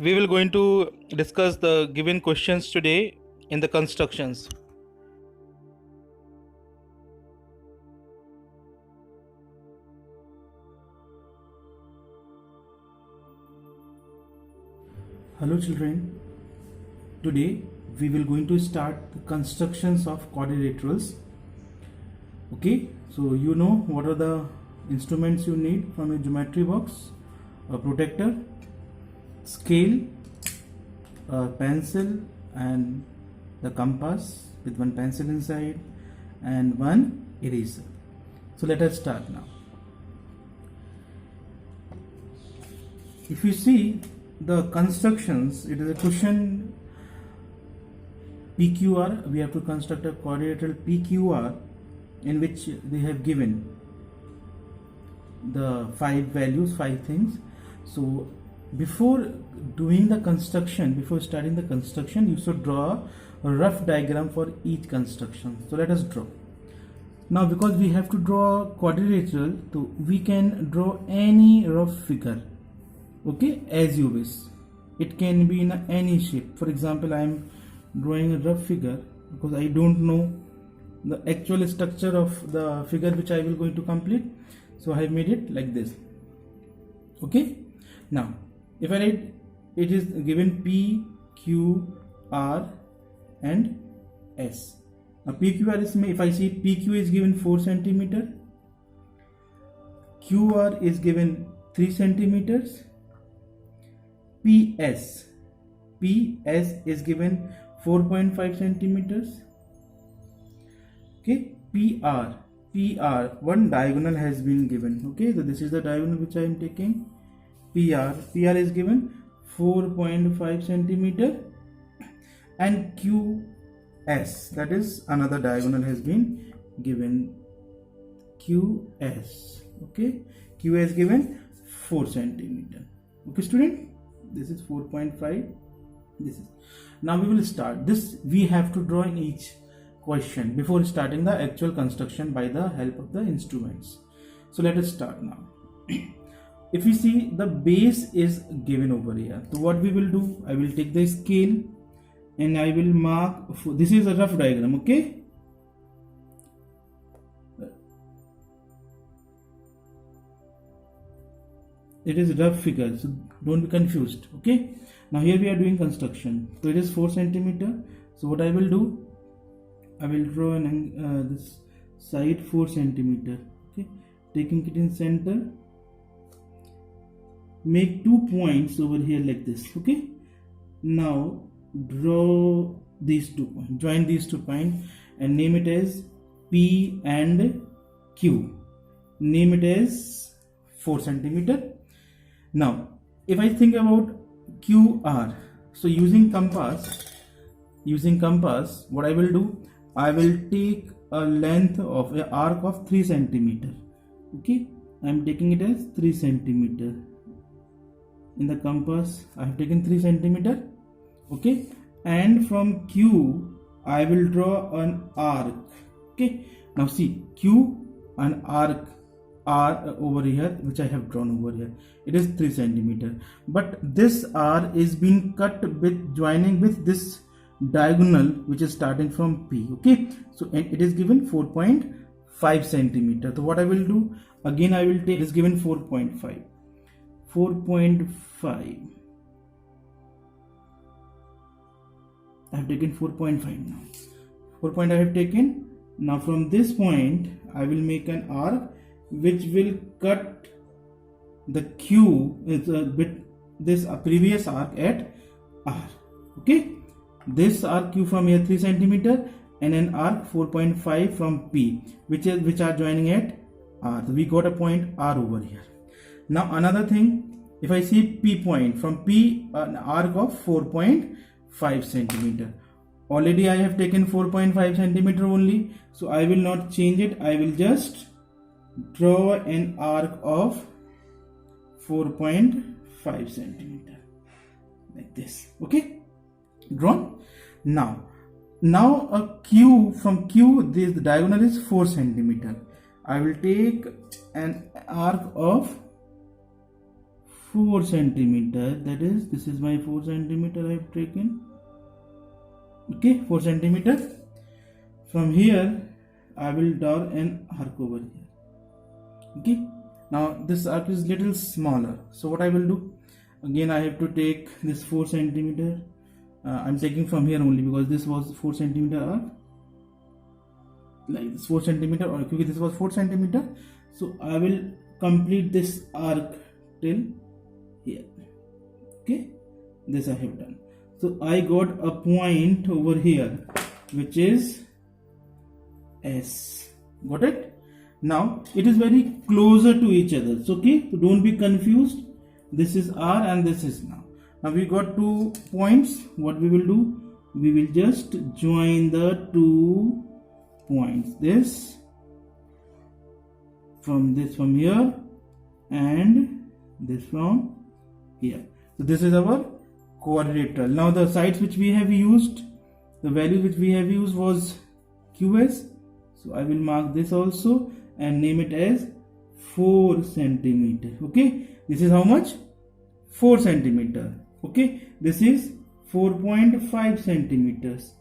We will going to discuss the given questions today in the constructions. Hello children, today we will going to start the constructions of quadrilaterals. Okay, so you know what are the instruments you need from a geometry box: a protractor, scale, a pencil and the compass with one pencil inside and one eraser. So let us start now. If you see the constructions, it is a question PQR. We have to construct a quadrilateral PQR in which they have given the five things. So before doing the construction, before starting the construction, you should draw a rough diagram for each construction. So let us draw. Now because we have to draw quadrilateral, so we can draw any rough figure, okay, as you wish. It can be in any shape. For example, I am drawing a rough figure because I don't know the actual structure of the figure which I will going to complete, so I have made it like this. Okay, now if I write, it is given P, Q, R and S. Now PQR is, if I see PQ is given 4 centimeter, QR is given 3 centimeters, PS is given 4.5 centimeters. Okay, PR one diagonal has been given. Okay, so this is the diagonal which I am taking. PR is given 4.5 centimeter, and QS, that is another diagonal has been given, QS. Okay, QS given 4 centimeter. Okay student, this is 4.5, this is. Now we will start this. We have to draw in each question before starting the actual construction by the help of the instruments. So let us start now. If you see, the base is given over here, so what we will do, I will take the scale and I will mark, this is a rough diagram, okay. It is rough figure, so don't be confused. Okay, now here we are doing construction, so it is 4 centimeter. So what I will do, I will draw this side 4 centimeter. Okay, taking it in center, make 2 points over here like this. Okay, now draw these 2 points, join these 2 points and name it as P and Q. Name it as 4 centimeter. Now if I think about QR, so using compass, what I will do, I will take a length of an arc of 3 centimeter. Okay, I am taking it as 3 centimeter. In the compass I have taken 3 centimeter. Okay, and from Q I will draw an arc. Okay, now see, Q and arc R over here, which I have drawn over here, it is 3 centimeter, but this R is being cut with joining with this diagonal which is starting from P. Okay, so it is given 4.5 centimeter. So what I will do, again I will take, it is given 4.5. I have taken 4.5 now. 4 I have taken. Now from this point I will make an arc which will cut the Q with this previous arc at R. Okay, this arc Q from here 3 centimeter and an arc 4.5 from P, which are joining at R. So we got a point R over here. Now another thing, if I see P point, from P an arc of 4.5 centimeter. Already I have taken 4.5 centimeter only, so I will not change it. I will just draw an arc of 4.5 centimeter like this. Okay, drawn. Now a Q, from Q this diagonal is 4 centimeter. I will take an arc of 4 centimeter, that is, this is my 4 centimeter I have taken. Okay, 4 centimeter. From here I will draw an arc over here. Okay, now this arc is little smaller, so what I will do, again I have to take this 4 centimeter. I'm taking from here only because this was 4 centimeter arc, like this 4 centimeter, or because this was 4 centimeter, so I will complete this arc till here. Okay, this I have done. So I got a point over here which is S. Got it? Now it is very closer to each other. So okay, so don't be confused. This is R and this is now. Now we got 2 points. What we will do? We will just join the 2 points. This from here and this from here. So this is our quadrilateral. Now the sides which we have used, the value which we have used was QS. So I will mark this also and name it as 4 centimeter. Okay, this is how much? 4 centimeter. Okay, this is 4.5 centimeters.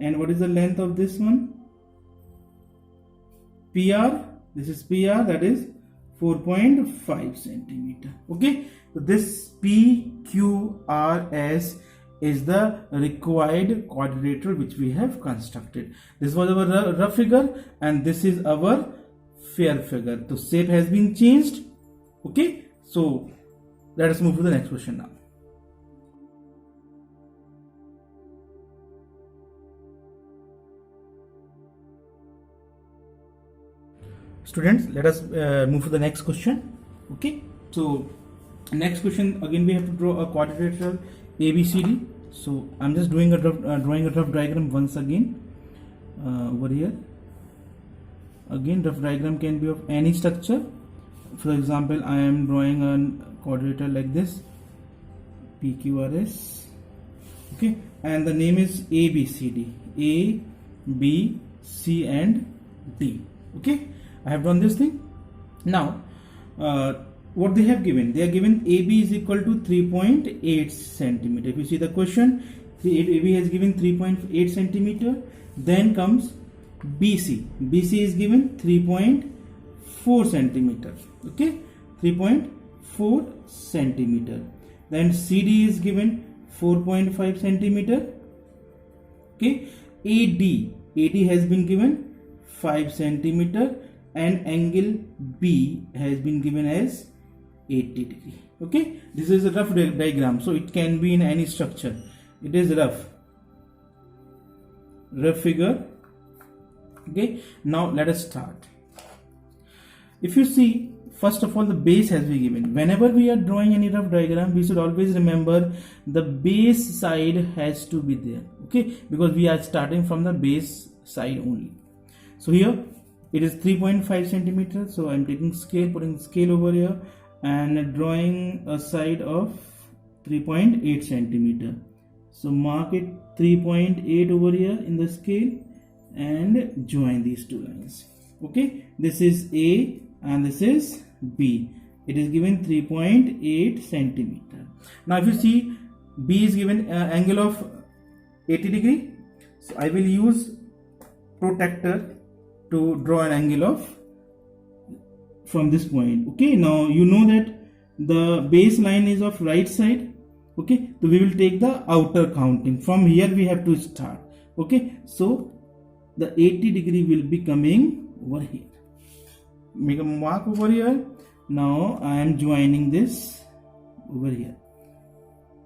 And what is the length of this one? PR. This is PR, that is 4.5 centimeter. Okay, so this PQRS is the required quadrilateral which we have constructed. This was our rough figure and this is our fair figure. So shape has been changed. Okay, so let us move to the next question now. Students, let us move to the next question. Okay, so next question, again we have to draw a quadrilateral ABCD. So I'm just doing drawing a rough diagram once again over here. Again, rough diagram can be of any structure. For example, I am drawing a quadrilateral like this, PQRS. Okay, and the name is ABCD, A, B, C and D. Okay, I have done this thing. Now what they have given, they are given AB is equal to 3.8 centimeter. If you see the question, AB has given 3.8 centimeter. Then comes BC. BC is given 3.4 centimeter. Okay, 3.4 centimeter. Then CD is given 4.5 centimeter. Okay, AD has been given 5 centimeter and angle B has been given as 80 degree. Okay, this is a rough diagram, so it can be in any structure. It is rough figure. Okay, now let us start. If you see, first of all, the base has been given. Whenever we are drawing any rough diagram, we should always remember the base side has to be there. Okay, because we are starting from the base side only. So here it is 3.5 centimeter. So I'm taking scale, putting scale over here and drawing a side of 3.8 centimeter. So mark it 3.8 over here in the scale and join these two lines. Okay, this is A and this is B. It is given 3.8 centimeter. Now if you see, B is given angle of 80 degree. So I will use protractor to draw an angle of from this point. Okay, now you know that the baseline is of right side. Okay, so we will take the outer counting. From here we have to start. Okay, so the 80 degree will be coming over here. Make a mark over here. Now I am joining this over here.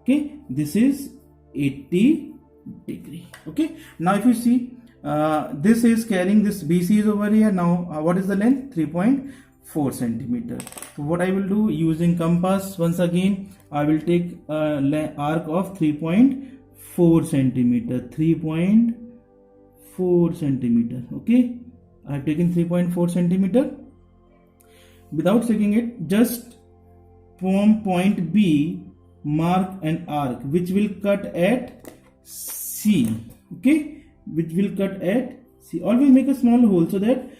Okay, this is 80 degree. Okay, now if you see, this is carrying this BC is over here. Now what is the length? 3.4 centimeter. So what I will do, using compass once again, I will take arc of 3.4 centimeter. 3.4 centimeter. Okay, I have taken 3.4 centimeter. Without checking it, just from point B mark an arc which will cut at C. Okay, which will cut at C. Always make a small hole so that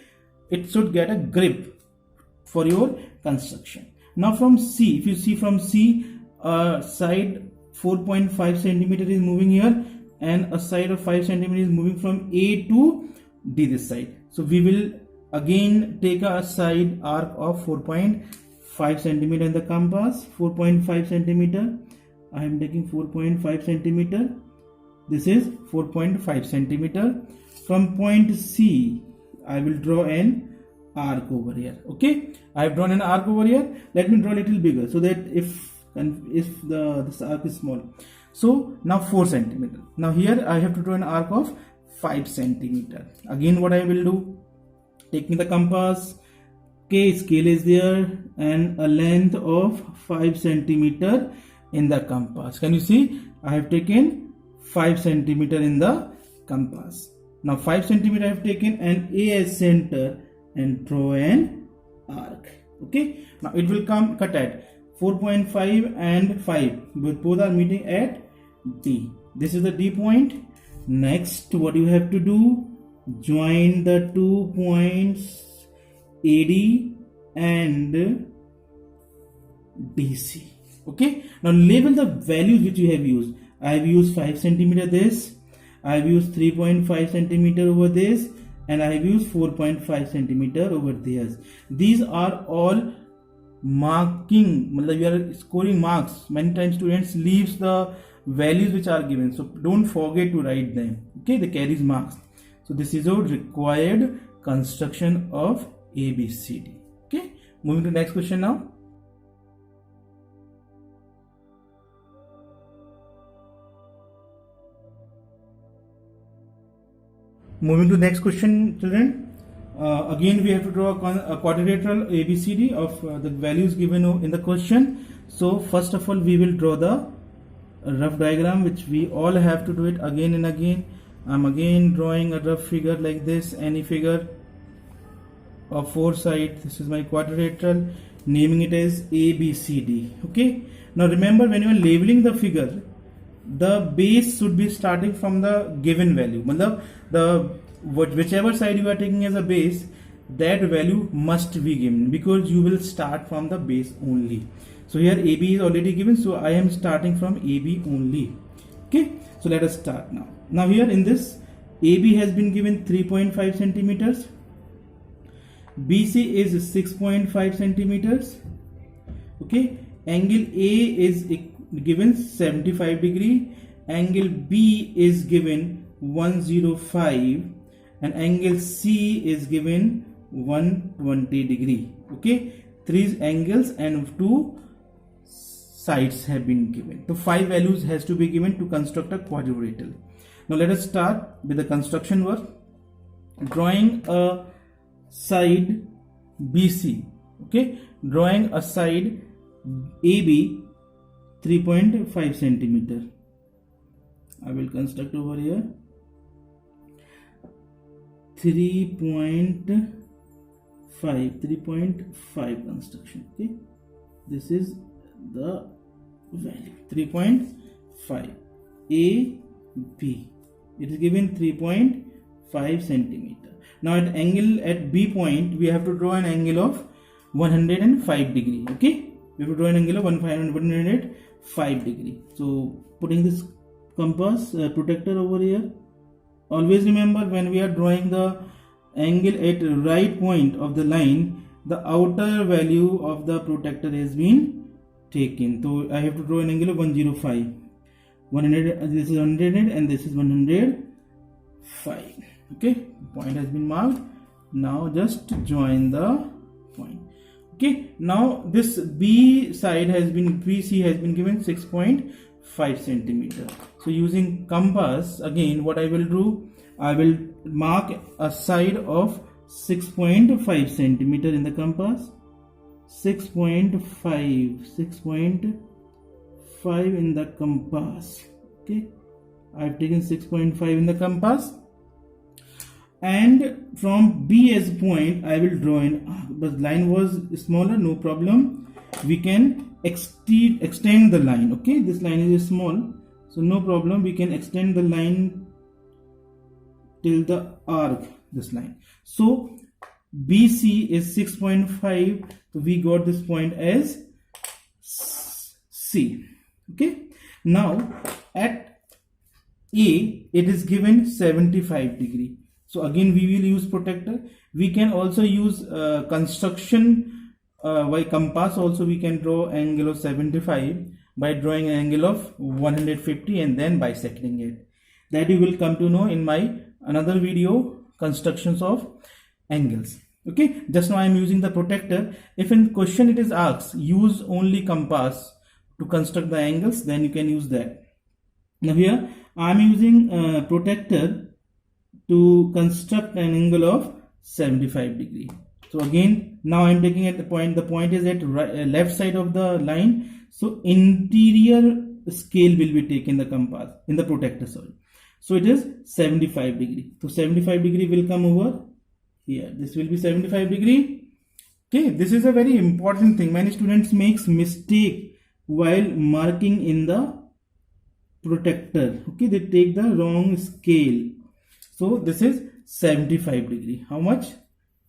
it should get a grip for your construction. Now from C, if you see from C, side 4.5 centimeter is moving here, and a side of 5 centimeter is moving from A to D this side. So we will again take a side arc of 4.5 centimeter in the compass. 4.5 centimeter. I am taking 4.5 centimeter. This is 4.5 centimeter. From point C, I will draw an arc over here. Okay, I have drawn an arc over here. Let me draw a little bigger so that if this arc is small. So now 4 centimeter. Now here I have to draw an arc of 5 centimeter. Again, what I will do? Taking the compass. Okay, scale is there and a length of 5 centimeter in the compass. Can you see? I have taken 5 centimeter in the compass. Now 5 centimeter I have taken and A as center and draw an arc. Okay, now it will come cut at 4.5 and 5, both are meeting at D. This is the D point. Next, what you have to do? Join the 2 points AD and DC. Okay, now label the values which you have used. I have used 5 centimeter this, I have used 3.5 centimeter over this, and I have used 4.5 centimeter over this. These are all marking, you are scoring marks. Many times students leaves the values which are given, so don't forget to write them. Okay, they carries marks. So this is our required construction of ABCD. Okay, moving to next question now. Moving to next question, children. Again, we have to draw a quadrilateral ABCD of the values given in the question. So first of all, we will draw the rough diagram, which we all have to do it again and again. I'm again drawing a rough figure like this, any figure of 4 sides. This is my quadrilateral, naming it as ABCD. Okay. Now remember, when you are labeling the figure, the base should be starting from the given value. Whichever side you are taking as a base, that value must be given, because you will start from the base only. So here AB is already given, so I am starting from AB only. Okay, so let us start now. Now here in this, AB has been given 3.5 centimeters, BC is 6.5 centimeters. Okay, angle A is given 75 degree, angle B is given 105, and angle C is given 120 degree. Okay, 3 angles and 2 sides have been given. So 5 values has to be given to construct a quadrilateral. Now let us start with the construction work. Drawing a side BC. Okay, drawing a side AB 3.5 centimeter. I will construct over here 3.5 construction. Okay, this is the value 3.5 AB. It is given 3.5 centimeter. Now at angle at B point, we have to draw an angle of 105 degree. Okay, we have to draw an angle of 105 degree. So putting this compass protector over here. Always remember, when we are drawing the angle at right point of the line, the outer value of the protector has been taken. So I have to draw an angle of 105. 100. This is 100 and this is 105. Okay, point has been marked. Now just join the point. Okay, now this B side has been, BC has been given 6.5 centimeter. So using compass, again what I will do, I will mark a side of 6.5 centimeter in the compass. 6.5 in the compass. Okay, I have taken 6.5 in the compass, and from B as point I will draw an arc. But line was smaller, no problem, we can extend the line. Okay, this line is small, so no problem, we can extend the line till the arc, this line. So BC is 6.5, so we got this point as C. Okay, now at A it is given 75 degree. So again we will use protractor. We can also use construction by compass. Also we can draw angle of 75 by drawing an angle of 150 and then bisecting it. That you will come to know in my another video, constructions of angles. Okay, just now I am using the protractor. If in question it is asked use only compass to construct the angles, then you can use that. Now here I am using protractor to construct an angle of 75 degree. So again now I am taking at the point is at left side of the line, so interior scale will be taken the compass in the protractor, sorry. So it is 75 degree. So 75 degree will come over here. This will be 75 degree. Okay, this is a very important thing. Many students makes mistake while marking in the protractor. Okay, they take the wrong scale. So this is 75 degree. How much?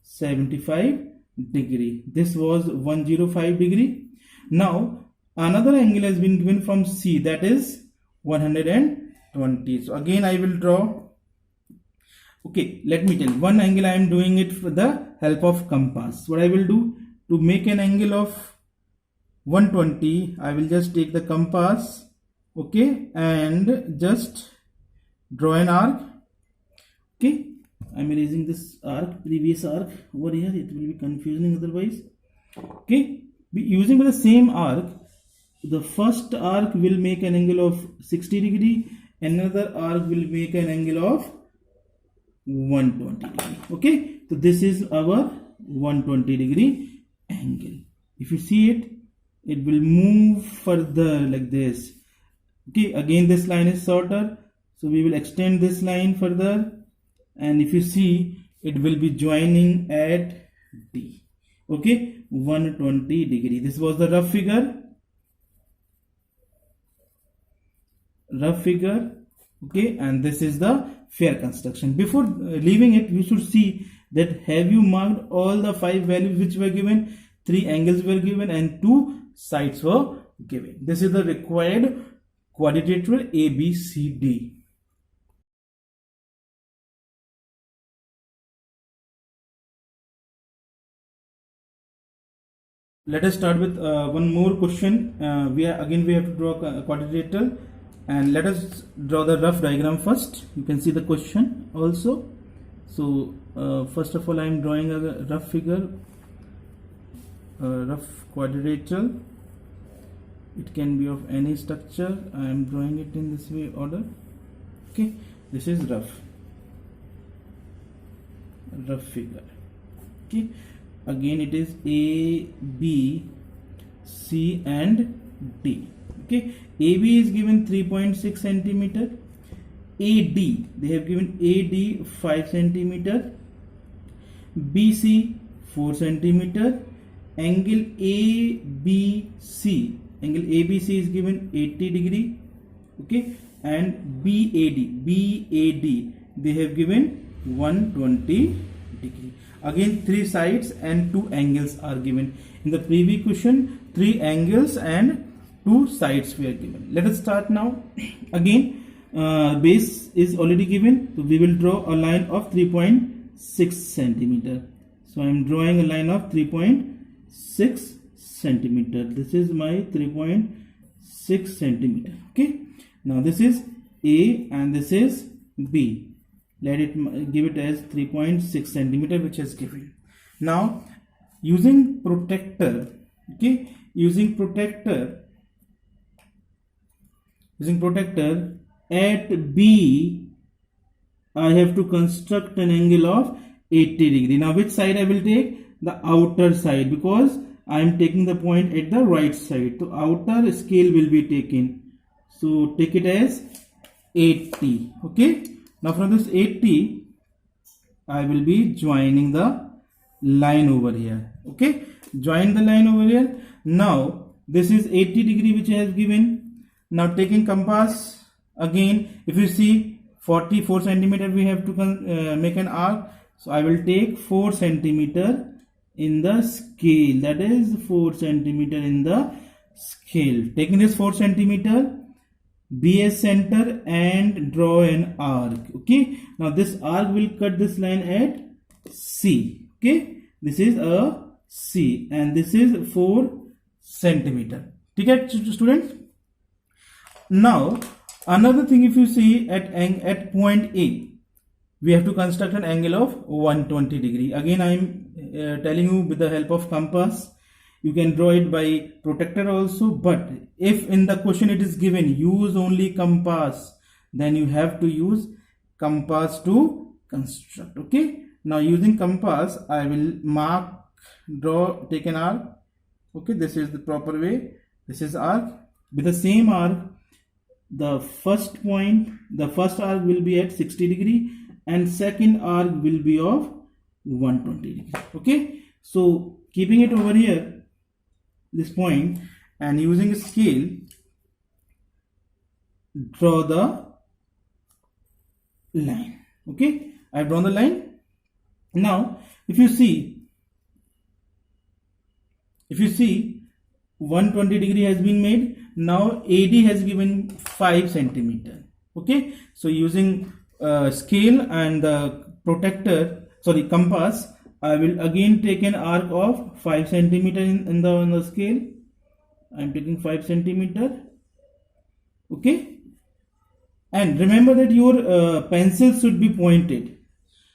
75 degree. This was 105 degree. Now another angle has been given from C, that is 120. So again I will draw. Okay, let me tell you, one angle I am doing it with the help of compass. What I will do to make an angle of 120, I will just take the compass, okay, and just draw an arc. Okay, I am erasing this arc, previous arc over here, it will be confusing otherwise. Okay, using the same arc, the first arc will make an angle of 60 degree, another arc will make an angle of 120 degree. Okay, so this is our 120 degree angle. If you see it, it will move further like this. Okay, again this line is shorter, so we will extend this line further, and if you see, it will be joining at D. Okay, 120 degree. This was the rough figure. Okay, and this is the fair construction. Before leaving it, you should see that have you marked all the 5 values which were given, 3 angles were given and 2 sides were given. This is the required quadrilateral ABCD. Let us start with one more question. We have to draw a quadrilateral, and let us draw the rough diagram first. You can see the question also. So first of all, I am drawing a rough figure, rough quadrilateral. It can be of any structure. I am drawing it in this way order. Okay, this is rough figure. Okay, again it is A, B, C and D. Okay, AB is given 3.6 centimeter. AD, they have given AD 5 centimeter. BC 4 centimeter. Angle ABC, angle ABC is given 80 degree. Okay, and BAD, they have given 120 degree. Again 3 sides and 2 angles are given. In the previous question, 3 angles and 2 sides were given. Let us start now. Again base is already given, so we will draw a line of 3.6 centimeter. So I am drawing a line of 3.6 centimeter. This is my 3.6 centimeter. Okay, now this is A and this is B. Let it give it as 3.6 centimeter, which is given. Now using protractor, okay, using protractor at B, I have to construct an angle of 80 degree. Now which side I will take? The outer side, because I am taking the point at the right side. So outer scale will be taken. So take it as 80. Okay. Now from this 80, I will be joining the line over here. Okay. Join the line over here. Now this is 80 degree which I have given. Now taking compass, again if you see 44 centimeter we have to make an arc. So I will take 4 centimeter in the scale, that is 4 centimeter in the scale. Taking this 4 centimeter, be a center and draw an arc. Okay, now this arc will cut this line at C. Okay, this is a C and this is 4 centimeter. Okay, students. Now another thing, if you see at point A, we have to construct an angle of 120 degree. Again, I am telling you with the help of compass. You can draw it by protractor also, but if in the question it is given use only compass, then you have to use compass to construct. Okay, now using compass I will mark, draw, take an arc. Okay, this is the proper way. This is arc. With the same arc, the first arc will be at 60 degree and second arc will be of 120 degree. Okay, so keeping it over here, this point, and using a scale, draw the line. Okay, I've drawn the line. Now if you see 120 degree has been made. Now AD has given 5 centimeter. Okay, so using scale and the compass, I will again take an arc of 5 centimeter in the scale. I am taking 5 centimeter. Okay, and remember that your pencils should be pointed.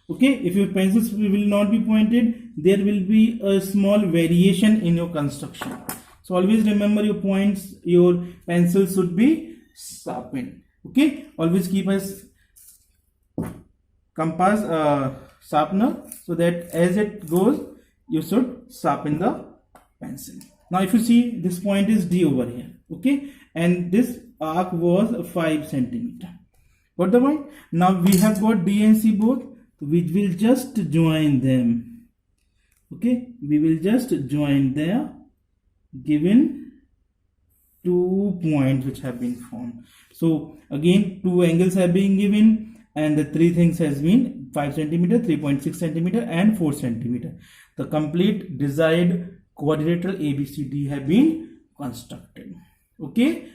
Okay, if your pencils will not be pointed, there will be a small variation in your construction. So always remember your pencils should be sharpened. Okay, always keep a compass sharpener so that as it goes you should sharpen the pencil. Now if you see, this point is D over here. Okay, and this arc was 5 centimeter. Got the point? Now we have got D and C both, so we will just join them. Okay, we will just join their given 2 points which have been formed. So again 2 angles have been given and the 3 things has been 5 centimeter, 3.6 centimeter and 4 centimeter. The complete desired quadrilateral ABCD have been constructed. Okay,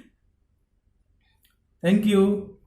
thank you.